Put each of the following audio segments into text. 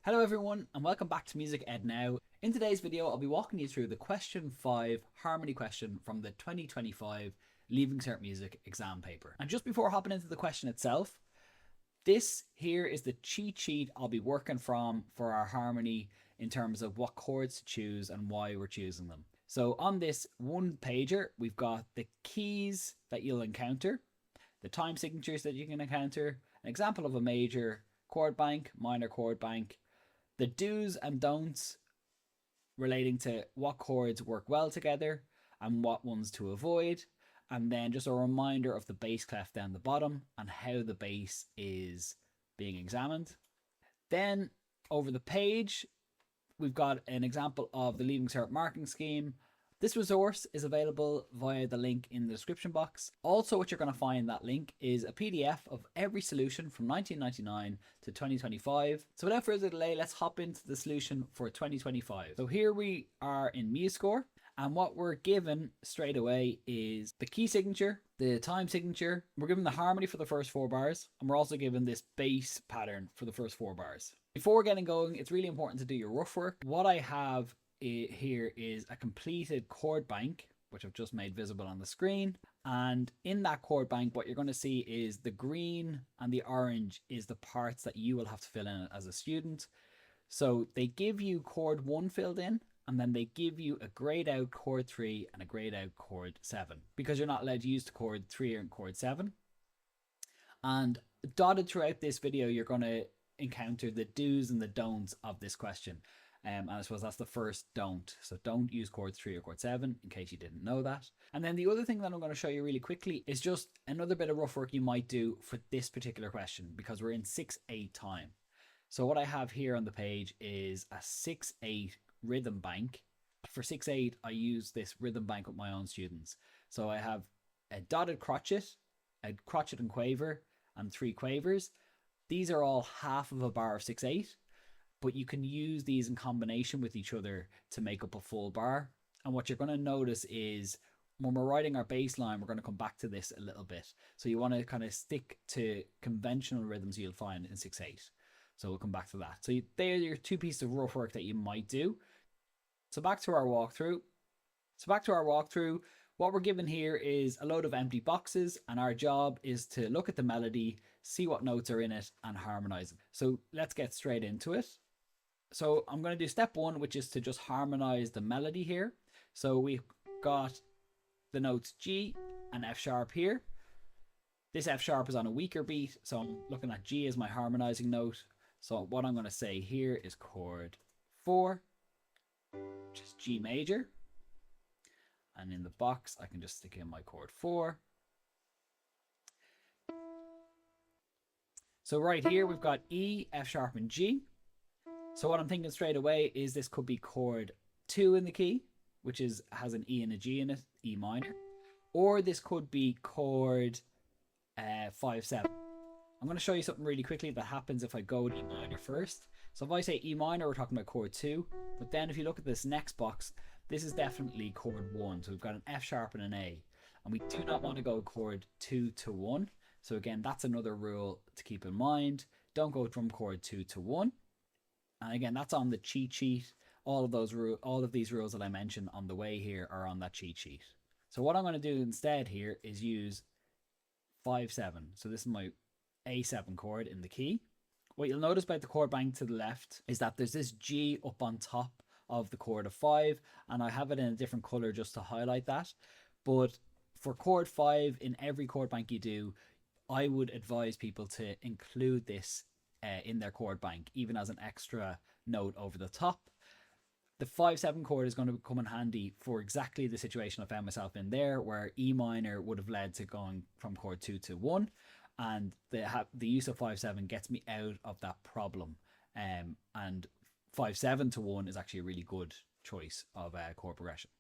Hello everyone and welcome back to Music Ed Now. In today's video I'll be walking you through the question 5 harmony question from the 2025 Leaving Cert Music exam paper. And just before hopping into the question itself, this here is the cheat sheet I'll be working from for our harmony in terms of what chords to choose and why we're choosing them. So on this one pager we've got the keys that you'll encounter, the time signatures that you can encounter, an example of a major chord bank, minor chord bank, the do's and don'ts relating to what chords work well together and what ones to avoid, and then just a reminder of the bass clef down the bottom and how the bass is being examined. Then over the page we've got an example of the Leaving Cert marking scheme. This resource is available via the link in the description box. Also, what you're going to find in that link is a PDF of every solution from 1999 to 2025. So without further delay, let's hop into the solution for 2025. So here we are in MuseScore, and what we're given straight away is the key signature, the time signature. We're given the harmony for the first 4 bars, and we're also given this bass pattern for the first 4 bars. Before getting going, it's really important to do your rough work. What I have here is a completed chord bank, which I've just made visible on the screen, and in that chord bank what you're going to see is the green and the orange is the parts that you will have to fill in as a student. So they give you chord 1 filled in, and then they give you a grayed out chord 3 and a grayed out chord 7, because you're not allowed to use the chord 3 and chord 7. And dotted throughout this video you're going to encounter the do's and the don'ts of this question. And I suppose that's the first don't. So don't use chord 3 or chord 7, in case you didn't know that. And then the other thing that I'm going to show you really quickly is just another bit of rough work you might do for this particular question, because we're in 6/8 time. So what I have here on the page is a 6/8 rhythm bank. For 6/8 I use this rhythm bank with my own students. So I have a dotted crotchet, a crotchet and quaver, and 3 quavers. These are all half of a bar of 6/8. But you can use these in combination with each other to make up a full bar. And what you're going to notice is when we're writing our bass line, we're going to come back to this a little bit. So you want to kind of stick to conventional rhythms you'll find in 6/8. So we'll come back to that. So they're your 2 pieces of rough work that you might do. So back to our walkthrough. What we're given here is a load of empty boxes, and our job is to look at the melody, see what notes are in it, and harmonize it. So let's get straight into it. So I'm going to do step 1, which is to just harmonize the melody here. So we've got the notes G and F sharp here. This F sharp is on a weaker beat, so I'm looking at G as my harmonizing note. So what I'm going to say here is chord 4, which is G major. And in the box, I can just stick in my chord 4. So right here, we've got E, F sharp, and G. So what I'm thinking straight away is this could be chord 2 in the key, which has an E and a G in it, E minor. Or this could be chord 5/7. I'm going to show you something really quickly that happens if I go to E minor first. So if I say E minor, we're talking about chord 2. But then if you look at this next box, this is definitely chord 1. So we've got an F sharp and an A. And we do not want to go chord 2 to 1. So again, that's another rule to keep in mind. Don't go from chord 2 to 1. And again, that's on the cheat sheet. All of these rules that I mentioned on the way here are on that cheat sheet. So what I'm going to do instead here is use 5/7. So this is my A7 chord in the key. What you'll notice about the chord bank to the left is that there's this G up on top of the chord of 5, and I have it in a different color just to highlight that. But for chord 5, in every chord bank you do, I would advise people to include this in their chord bank, even as an extra note over the top. The 5/7 chord is going to come in handy for exactly the situation I found myself in there, where E minor would have led to going from chord 2 to 1, and the use of 5/7 gets me out of that problem. And 5/7 to 1 is actually a really good choice of chord progression.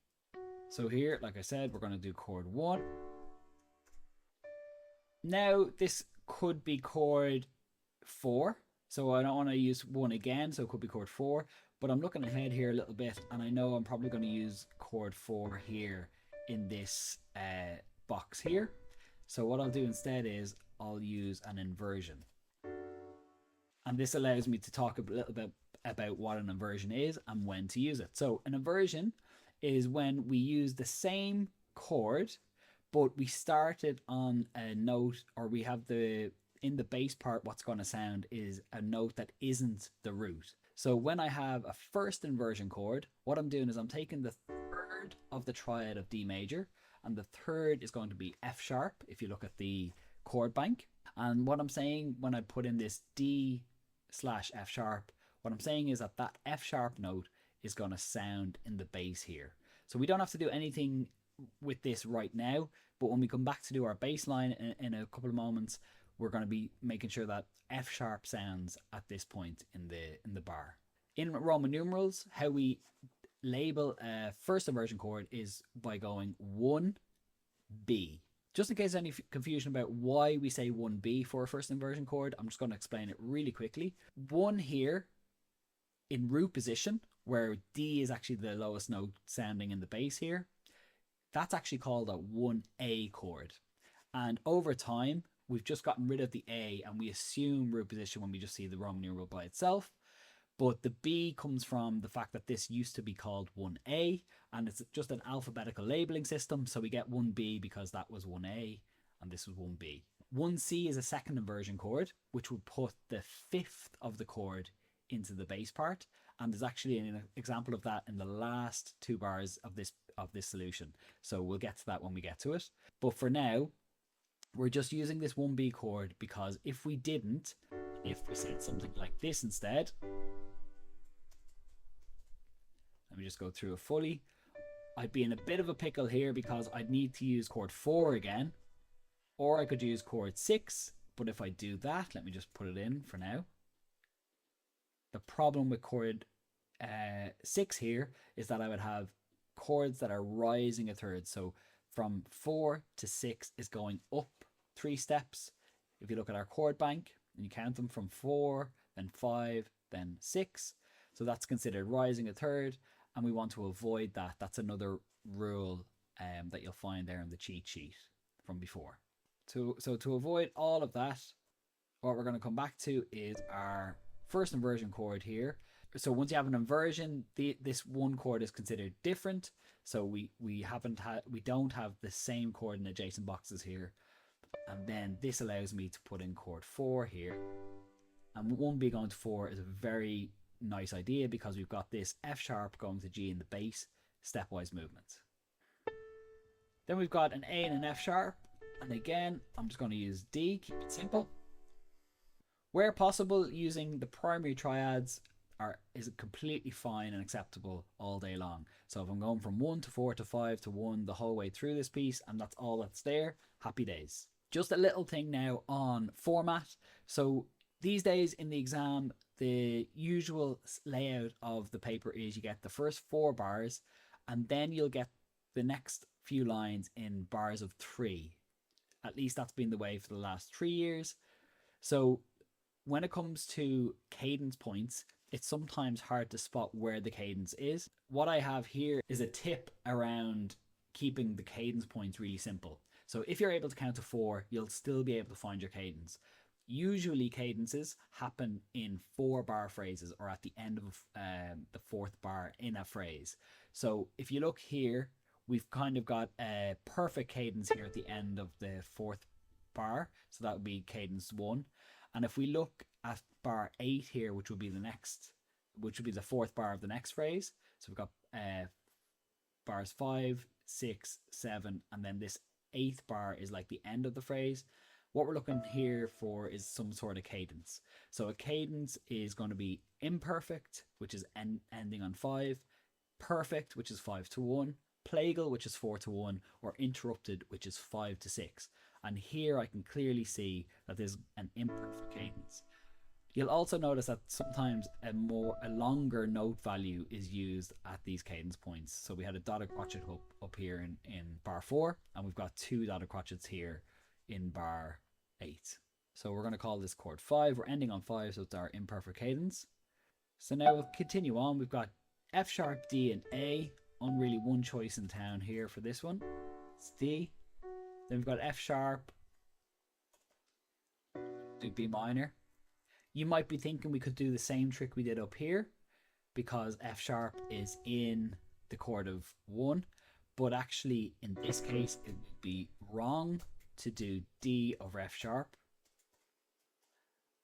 So here, like I said, we're going to do chord 1. Now this could be chord 4, so I don't want to use 1 again, so it could be chord 4, but I'm looking ahead here a little bit, and I know I'm probably going to use chord 4 here in this box here. So what I'll do instead is I'll use an inversion. And this allows me to talk a little bit about what an inversion is and when to use it. So an inversion is when we use the same chord, but we started on a note, or we have in the bass part, what's going to sound is a note that isn't the root. So when I have a first inversion chord, what I'm doing is I'm taking the third of the triad of D major, and the third is going to be F sharp if you look at the chord bank. And what I'm saying when I put in this D/F sharp, what I'm saying is that that F sharp note is going to sound in the bass here. So we don't have to do anything with this right now, but when we come back to do our bass line in a couple of moments, we're going to be making sure that F sharp sounds at this point in the bar. In Roman numerals, how we label a first inversion chord is by going 1B. Just in case there's any confusion about why we say 1B for a first inversion chord, I'm just going to explain it really quickly. 1 here in root position, where D is actually the lowest note sounding in the bass here, that's actually called a 1A chord. And over time, we've just gotten rid of the A and we assume root position when we just see the Roman numeral by itself. But the B comes from the fact that this used to be called 1A, and it's just an alphabetical labeling system. So we get 1B because that was 1A and this was 1B. 1C is a second inversion chord, which would put the fifth of the chord into the bass part. And there's actually an example of that in the last 2 bars of this solution. So we'll get to that when we get to it. But for now, we're just using this 1B chord because if we didn't, if we said something like this instead, let me just go through it fully, I'd be in a bit of a pickle here because I'd need to use chord 4 again, or I could use chord 6, but if I do that, let me just put it in for now. The problem with chord 6 here is that I would have chords that are rising a third. So from 4 to 6 is going up 3 steps. If you look at our chord bank and you count them from 4, then 5, then 6. So that's considered rising a third, and we want to avoid that. That's another rule that you'll find there in the cheat sheet from before. So to avoid all of that, what we're going to come back to is our first inversion chord here. So once you have an inversion, this one chord is considered different. So we don't have the same chord in adjacent boxes here. And then this allows me to put in chord 4 here. And 1B going to 4 is a very nice idea because we've got this F sharp going to G in the bass, stepwise movement. Then we've got an A and an F sharp. And again, I'm just going to use D, keep it simple. Where possible, using the primary triads is completely fine and acceptable all day long. So if I'm going from 1 to 4 to 5 to 1 the whole way through this piece and that's all that's there, happy days. Just a little thing now on format. So these days in the exam, the usual layout of the paper is you get the first 4 bars and then you'll get the next few lines in bars of 3. At least that's been the way for the last 3 years. So when it comes to cadence points, it's sometimes hard to spot where the cadence is. What I have here is a tip around keeping the cadence points really simple. So if you're able to count to 4, you'll still be able to find your cadence. Usually cadences happen in 4-bar phrases or at the end of the 4th bar in a phrase. So if you look here, we've kind of got a perfect cadence here at the end of the 4th bar. So that would be cadence 1. And if we look at bar 8 here, which would be the 4th bar of the next phrase. So we've got bars 5, 6, 7, and then this 8th bar is like the end of the phrase. What we're looking here for is some sort of cadence. So a cadence is going to be imperfect, which is ending on 5, perfect, which is 5 to 1, plagal, which is 4 to 1, or interrupted, which is 5 to 6. And here I can clearly see that there's an imperfect cadence. You'll also notice that sometimes a longer note value is used at these cadence points. So we had a dotted crotchet up here in bar 4, and we've got 2 dotted crotchets here in bar 8. So we're going to call this chord 5. We're ending on 5, so it's our imperfect cadence. So now we'll continue on. We've got F sharp, D, and A. Really one choice in town here for this one. It's D. Then we've got F sharp, do B minor. You might be thinking we could do the same trick we did up here because F sharp is in the chord of 1, but actually in this case it would be wrong to do D over F sharp.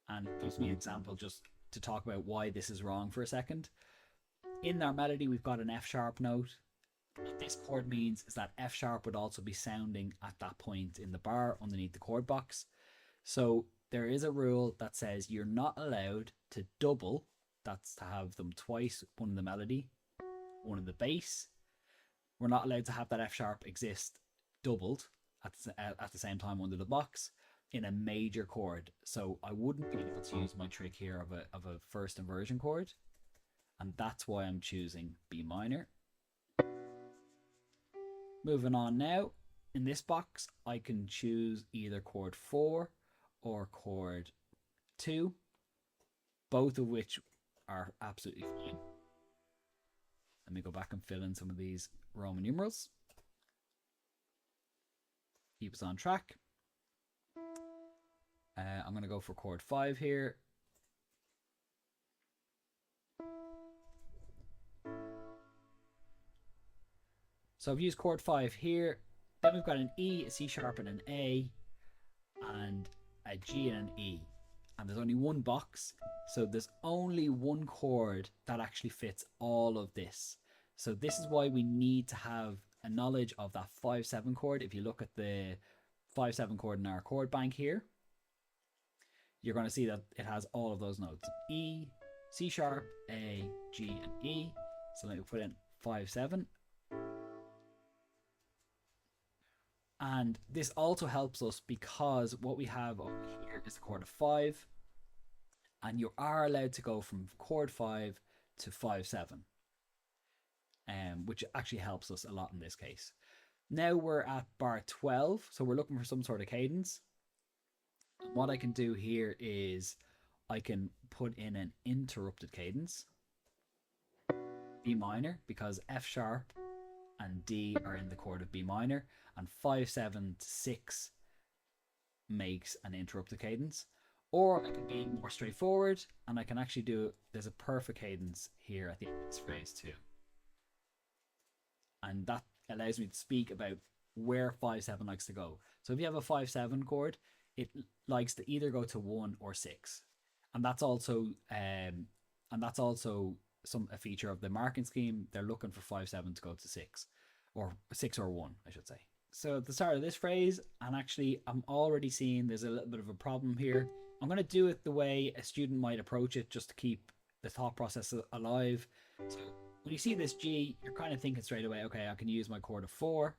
And it gives me an example just to talk about why this is wrong for a second. In our melody we've got an F sharp note. What this chord means is that F sharp would also be sounding at that point in the bar underneath the chord box. So there is a rule that says you're not allowed to double, that's to have them twice, one in the melody, one in the bass. We're not allowed to have that F sharp exist doubled at the same time under the box in a major chord. So I wouldn't be able to use my trick here of a first inversion chord, and that's why I'm choosing B minor. Moving on now, in this box I can choose either chord 4 or chord 2, both of which are absolutely fine. Let me go back and fill in some of these Roman numerals. Keep us on track. I'm going to go for chord 5 here. So I've used chord 5 here. Then we've got an E, a C sharp, and an A, and a G and an E. And there's only one box, so there's only one chord that actually fits all of this. So this is why we need to have a knowledge of that 5/7 chord. If you look at the 5/7 chord in our chord bank here, you're going to see that it has all of those notes: E, C sharp, A, G, and E. So let me put in 5/7. And this also helps us because what we have over here is the chord of 5, and you are allowed to go from chord 5 to 5/7, which actually helps us a lot in this case. Now we're at bar 12, so we're looking for some sort of cadence. What I can do here is I can put in an interrupted cadence, B minor, because F sharp and D are in the chord of B minor, and 5/7 to 6 makes an interrupted cadence. Or I can be more straightforward and I can actually do, there's a perfect cadence here at the end of this phrase too. And that allows me to speak about where 5/7 likes to go. So if you have a 5/7 chord, it likes to either go to 1 or 6. And that's also a feature of the marking scheme. They're looking for 5/7 to go to 6, or 6 or 1, I should say. So at the start of this phrase, and actually I'm already seeing there's a little bit of a problem here. I'm going to do it the way a student might approach it, just to keep the thought process alive. So when you see this G, you're kind of thinking straight away, okay, I can use my chord of 4.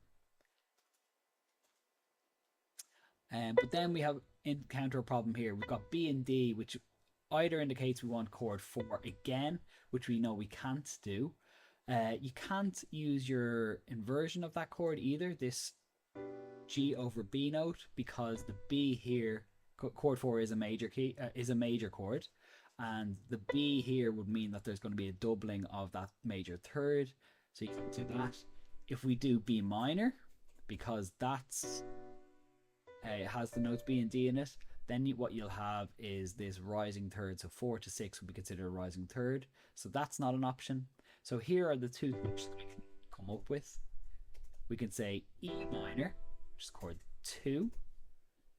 But then we have encounter a problem here. We've got B and D, which either indicates we want chord 4 again, which we know we can't do. You can't use your inversion of that chord either, this G over B note, because the B here, chord 4 is a major key, is a major chord, and the B here would mean that there's going to be a doubling of that major third. So you can do that. If we do B minor, because that's it has the notes B and D in it, then what you'll have is this rising third. So 4 to 6 would be considered a rising third. So that's not an option. So here are the two which we can come up with. We can say E minor, which is chord 2,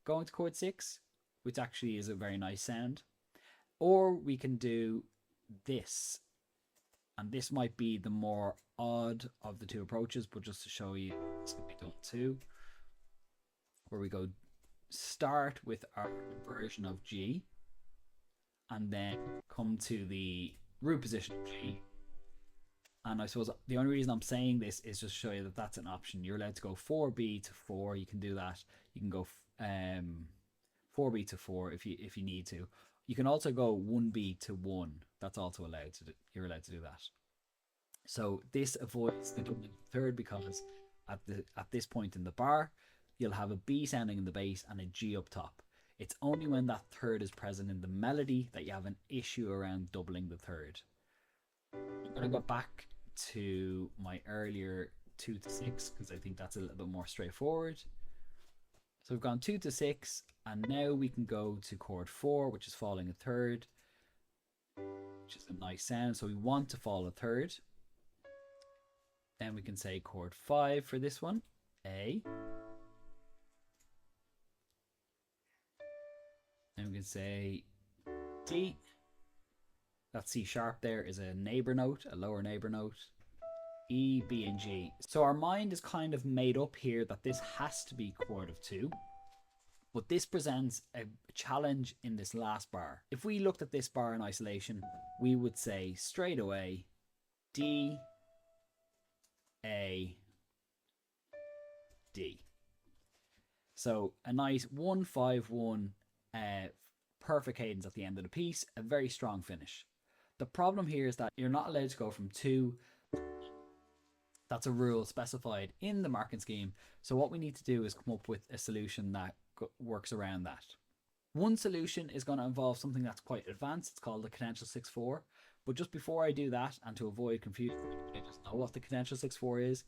going to chord 6, which actually is a very nice sound. Or we can do this. And this might be the more odd of the two approaches, but just to show you, this can be done too. Where we go start with our version of G and then come to the root position of G. And I suppose the only reason I'm saying this is just to show you that that's an option. You're allowed to go 4B to 4. You can do that. You can go 4B to 4 if you need to. You can also go 1B to 1. That's also allowed to do. You're allowed to do that. So this avoids the doubling third, because at this point in the bar, you'll have a B sounding in the bass and a G up top. It's only when that third is present in the melody that you have an issue around doubling the third. I'm going to go back to my earlier 2 to 6 because I think that's a little bit more straightforward. So we've gone 2 to 6, and now we can go to chord 4, which is falling a third, which is a nice sound. So we want to fall a third. Then we can say chord 5 for this one, A. And we can say D. That C sharp there is a neighbor note, a lower neighbor note. E, B, and G. So our mind is kind of made up here that this has to be chord of 2. But this presents a challenge in this last bar. If we looked at this bar in isolation, we would say straight away D, A, D. So a nice 1-5-1 perfect cadence at the end of the piece, a very strong finish. The problem here is that you're not allowed to go from 2. That's a rule specified in the marking scheme. So what we need to do is come up with a solution that works around that. One solution is going to involve something that's quite advanced. It's called the cadential 6/4. But just before I do that, and to avoid confusion, I just know what the cadential 6/4 is,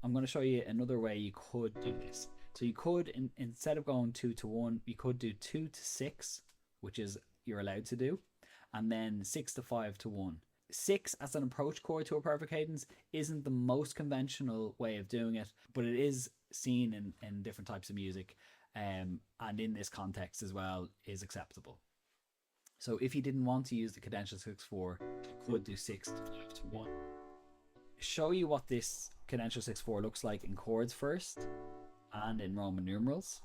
I'm going to show you another way you could do this. So you could, instead of going 2 to 1, you could do 2 to 6, which is you're allowed to do, and then 6 to 5 to 1. 6 as an approach chord to a perfect cadence isn't the most conventional way of doing it, but it is seen in different types of music, and in this context as well is acceptable. So if you didn't want to use the cadential 6/4, you could do 6 to 5 to 1. Show you what this cadential 6/4 looks like in chords first and in Roman numerals.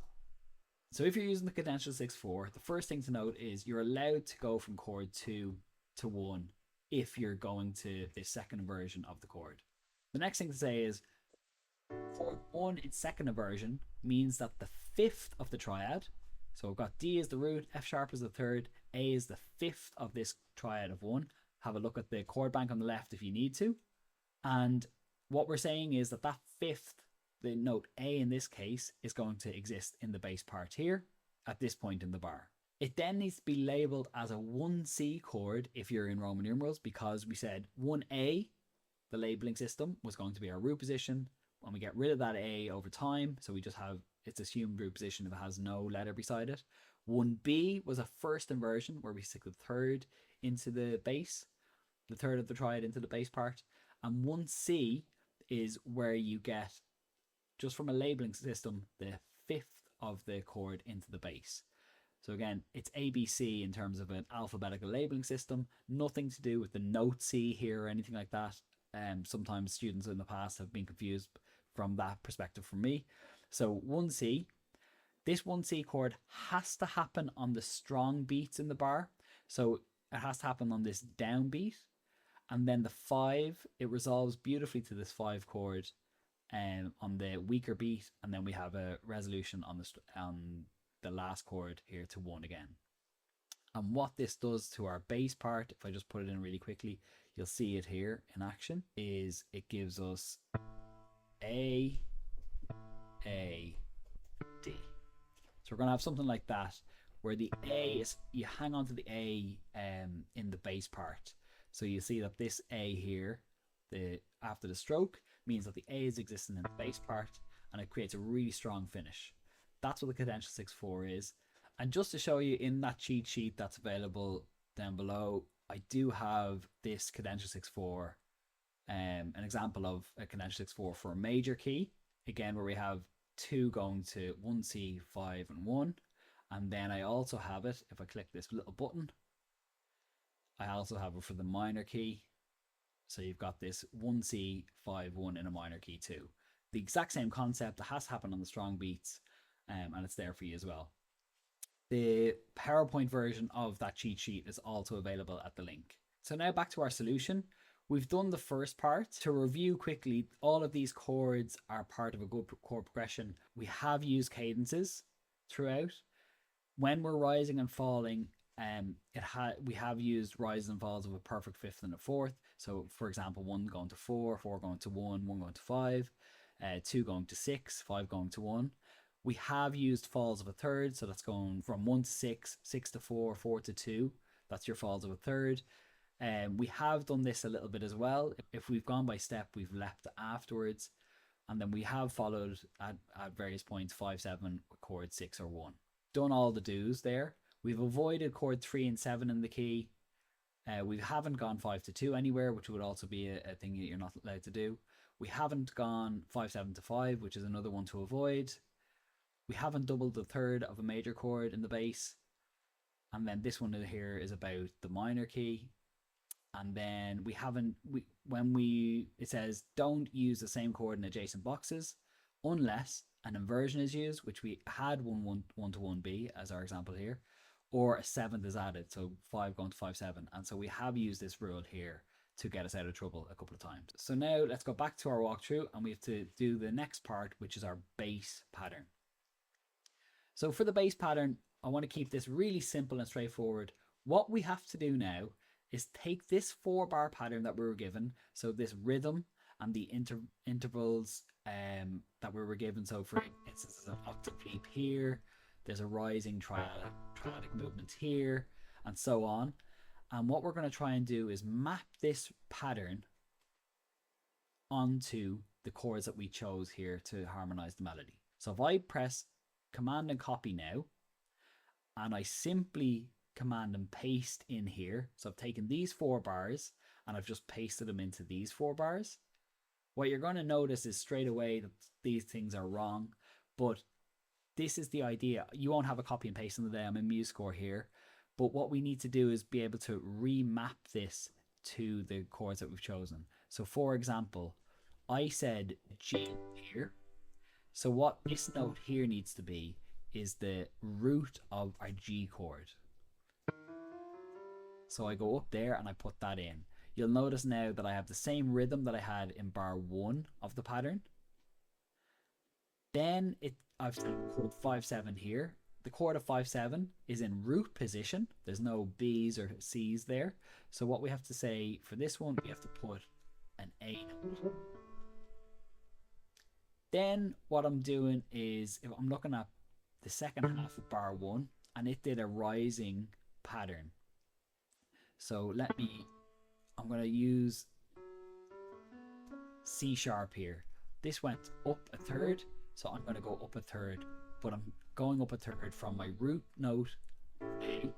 So if you're using the cadential 6/4, the first thing to note is you're allowed to go from chord 2 to 1 if you're going to the second inversion of the chord. The next thing to say is chord 1 in second inversion means that the 5th of the triad, so we've got D as the root, F sharp is the third, A is the 5th of this triad of 1. Have a look at the chord bank on the left if you need to. And what we're saying is that that 5th, the note A in this case, is going to exist in the bass part here at this point in the bar. It then needs to be labeled as a 1C chord if you're in Roman numerals, because we said 1A, the labeling system, was going to be our root position. When we get rid of that A over time, so we just have its assumed root position if it has no letter beside it. 1B was a first inversion where we stick the third into the bass, the third of the triad into the bass part. And 1C is where you get, just from a labeling system, the 5th of the chord into the bass. So again, it's ABC in terms of an alphabetical labeling system, nothing to do with the note C here or anything like that. Sometimes students in the past have been confused from that perspective from me. So 1C, this 1C chord has to happen on the strong beats in the bar. So it has to happen on this downbeat. And then the 5, it resolves beautifully to this 5 chord on the weaker beat. And then we have a resolution on the last chord here to 1 again. And what this does to our bass part, if I just put it in really quickly, you'll see it here in action, is it gives us A, D. So we're going to have something like that, where the A is, you hang on to the A in the bass part. So you see that this A here, after the stroke, means that the A is existing in the bass part, and it creates a really strong finish. That's what the cadential 6/4 is. And just to show you in that cheat sheet that's available down below, I do have this cadential 6/4, an example of a cadential 6/4 for a major key, again, where we have 2 going to 1C, 5, and 1. And then I also have it, if I click this little button, I also have it for the minor key. So you've got this 1C, 5, 1 in a minor key too. The exact same concept that has happened on the strong beats, and it's there for you as well. The PowerPoint version of that cheat sheet is also available at the link. So now back to our solution. We've done the first part. To review quickly, all of these chords are part of a good chord progression. We have used cadences throughout. When we're rising and falling, we have used rises and falls of a perfect 5th and a 4th. So for example, 1 going to 4, 4 going to 1, 1 going to 5, 2 going to 6, 5 going to 1. We have used falls of a third, so that's going from 1 to 6, 6 to 4, 4 to 2. That's your falls of a third. We have done this a little bit as well. If we've gone by step, we've leapt afterwards. And then we have followed at various points 5/7 with chord 6 or 1. Done all the do's there. We've avoided chord 3 and 7 in the key. We haven't gone 5-2 anywhere, which would also be a thing that you're not allowed to do. We haven't gone 5/7 to 5, which is another one to avoid. We haven't doubled the third of a major chord in the bass. And then this one here is about the minor key. And then we haven't, it says don't use the same chord in adjacent boxes unless an inversion is used, which we had 1-1 B as our example here, or a seventh is added, so 5 going to 5/7. And so we have used this rule here to get us out of trouble a couple of times. So now let's go back to our walkthrough and we have to do the next part, which is our bass pattern. So for the bass pattern, I want to keep this really simple and straightforward. What we have to do now is take this 4-bar pattern that we were given, so this rhythm and the intervals that we were given. So for instance, there's an octave leap here, there's a rising triadic movement here, and so on. And what we're going to try and do is map this pattern onto the chords that we chose here to harmonize the melody. So if I press Command and copy now, and I simply Command and paste in here, so I've taken these 4 bars and I've just pasted them into these 4 bars, what you're going to notice is straight away that these things are wrong, but this is the idea. You won't have a copy and paste in the day. I'm in MuseScore here, but what we need to do is be able to remap this to the chords that we've chosen. So for example, I said G here, so what this note here needs to be is the root of our G chord. So I go up there and I put that in. You'll notice now that I have the same rhythm that I had in bar 1 of the pattern. Then I've said chord 5/7 here. The chord of 5/7 is in root position. There's no B's or C's there. So what we have to say for this one, we have to put an A note. Then what I'm doing is, if I'm looking at the second half of bar 1, and it did a rising pattern. So I'm going to use C sharp here. This went up a third, so I'm going to go up a third, but I'm going up a third from my root note A,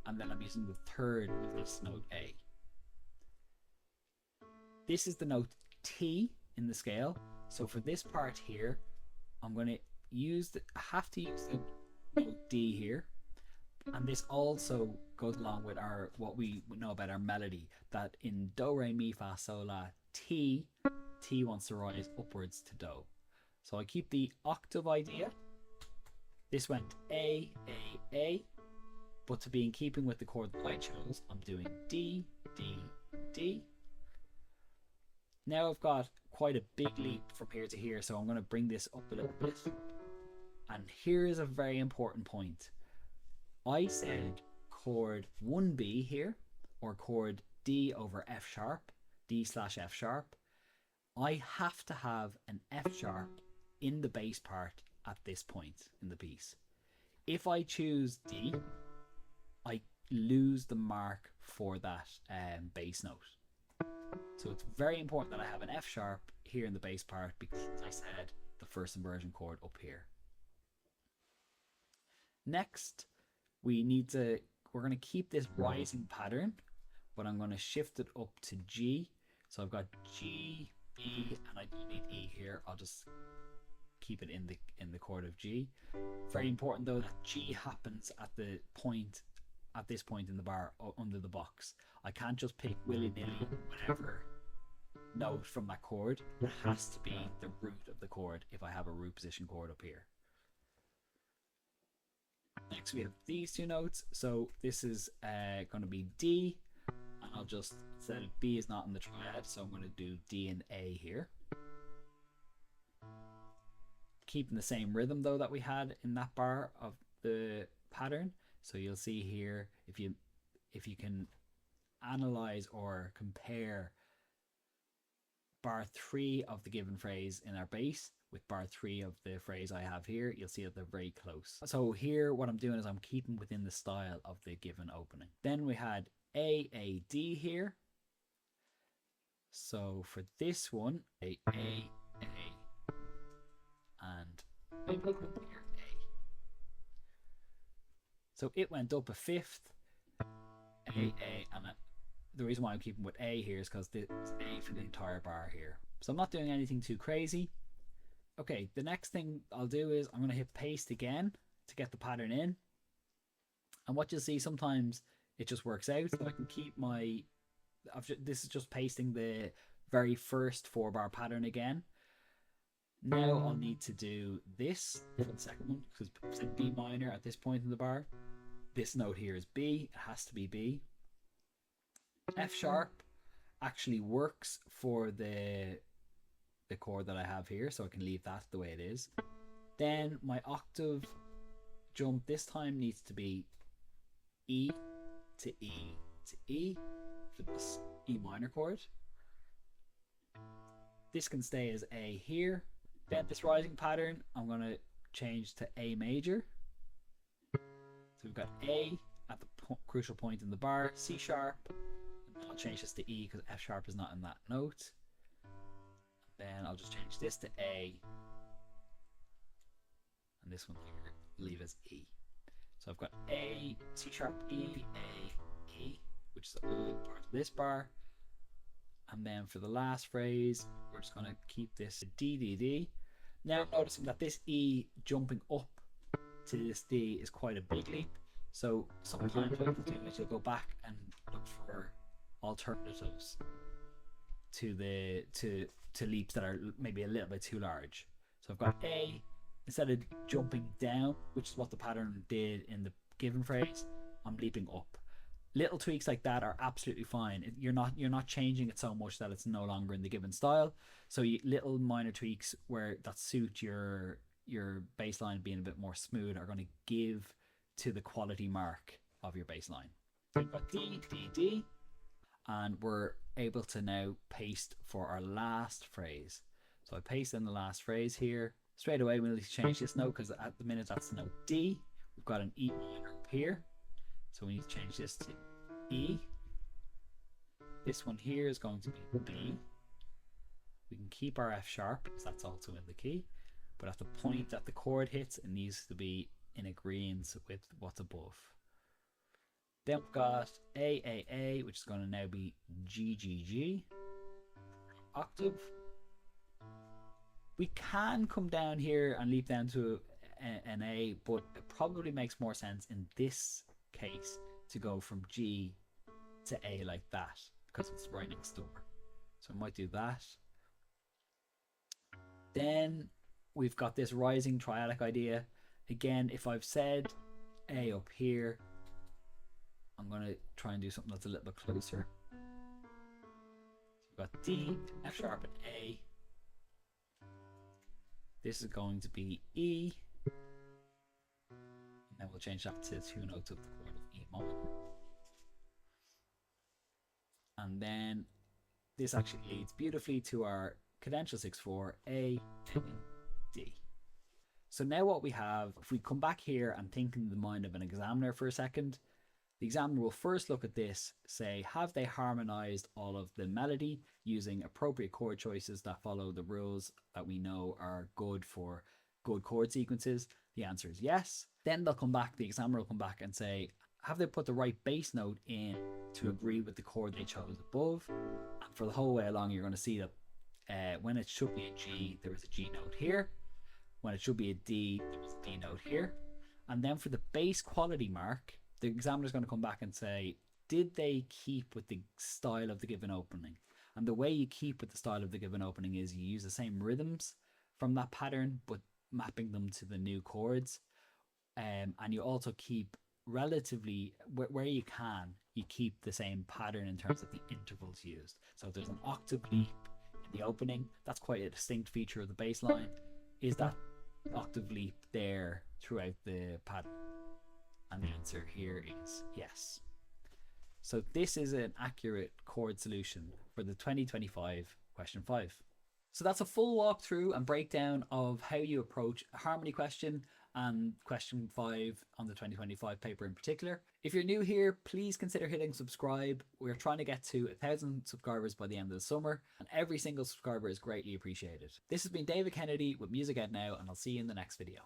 and then I'm using the third of this note A. This is the note T in the scale. So for this part here, I'm going to have to use the note D here. And this also goes along with what we know about our melody, that in Do, Re, Mi, Fa, Sol, La, T wants to rise upwards to Do. So I keep the octave idea. This went A, but to be in keeping with the chord that I chose, I'm doing D, D, D. Now I've got quite a big leap from here to here, so I'm going to bring this up a little bit. And here is a very important point. I said chord 1B here, or chord D over F sharp, D/F sharp. I have to have an F sharp in the bass part at this point in the piece. If I choose D, I lose the mark for that bass note. So it's very important that I have an F sharp here in the bass part, because I said the first inversion chord up here. Next, we're going to keep this rising pattern, but I'm going to shift it up to G. So I've got G, B, and I don't need E here. I'll just keep it in the chord of G. Very important though that G happens at this point in the bar under the box. I can't just pick willy-nilly whatever note from that chord. It has to be the root of the chord if I have a root position chord up here. Next we have these 2 notes. So this is going to be D, and I'll just, instead of B is not in the triad, so I'm going to do D and A here. Keeping the same rhythm though that we had in that bar of the pattern. So you'll see here, if you can analyze or compare bar 3 of the given phrase in our bass with bar 3 of the phrase I have here, you'll see that they're very close. So here what I'm doing is I'm keeping within the style of the given opening. Then we had A, D here. So for this one, A, maybe look up here, A. So it went up a fifth, A, and the reason why I'm keeping with A here is because it's A for the entire bar here. So I'm not doing anything too crazy. Okay, the next thing I'll do is I'm going to hit paste again to get the pattern in. And what you'll see, sometimes it just works out. So I can keep my... this is just pasting the very first 4-bar pattern again. Now I'll need to do this for the second one, because it's in B minor at this point in the bar. This note here is B. It has to be B. F sharp actually works for the chord that I have here, so I can leave that the way it is. Then my octave jump this time needs to be E to E to E for this E minor chord. This can stay as A here. Then this rising pattern I'm going to change to A major. So we've got A at the crucial point in the bar, C sharp. I'll change this to E because F sharp is not in that note. Then I'll just change this to A, and this one here leave as E. So I've got A, C sharp, E, A, E, which is all part of this bar. And then for the last phrase, we're just going to keep this D, D, D. Now noticing that this E jumping up to this D is quite a big leap. So sometimes what you'll do is you'll go back and look for alternatives to the to leaps that are maybe a little bit too large. So I've got A, instead of jumping down, which is what the pattern did in the given phrase, I'm leaping up. Little tweaks like that are absolutely fine. You're not changing it so much that it's no longer in the given style. So little minor tweaks where that suit your bass line being a bit more smooth are going to give to the quality mark of your bass line. So we've got D, D, D. And we're able to now paste for our last phrase. So I paste in the last phrase here. Straight away we'll need to change this note because at the minute that's the note D. We've got an E minor up here. So we need to change this to E. This one here is going to be B. We can keep our F sharp because that's also in the key. But at the point that the chord hits, it needs to be in agreement with what's above. Then we've got A, which is going to now be G, G, G. Octave. We can come down here and leap down to an A, but it probably makes more sense in this case to go from G to A like that, because it's right next door. So I might do that. Then we've got this rising triadic idea. Again, if I've said A up here, I'm going to try and do something that's a little bit closer. So we've got D, F sharp, and A. This is going to be E. And then we'll change that to 2 notes of the chord of E minor. And then this actually leads beautifully to our cadential 6/4, A, N, D. So now what we have, if we come back here and think in the mind of an examiner for a second, the examiner will first look at this, say, have they harmonized all of the melody using appropriate chord choices that follow the rules that we know are good for good chord sequences? The answer is yes. Then they'll come back, the examiner will come back and say, have they put the right bass note in to agree with the chord they chose above? And for the whole way along, you're going to see that when it should be a G, there is a G note here. When it should be a D, there is a D note here. And then for the bass quality mark, the examiner is going to come back and say, did they keep with the style of the given opening? And the way you keep with the style of the given opening is you use the same rhythms from that pattern, but mapping them to the new chords. And you also keep relatively, where you can, you keep the same pattern in terms of the intervals used. So if there's an octave leap in the opening, that's quite a distinct feature of the bass line. Is that octave leap there throughout the pattern? And the answer here is yes. So this is an accurate chord solution for the 2025 question 5. So that's a full walkthrough and breakdown of how you approach a harmony question and question 5 on the 2025 paper in particular. If you're new here, please consider hitting subscribe. We're trying to get to 1,000 subscribers by the end of the summer, and every single subscriber is greatly appreciated. This has been David Kennedy with Music Ed Now, and I'll see you in the next video.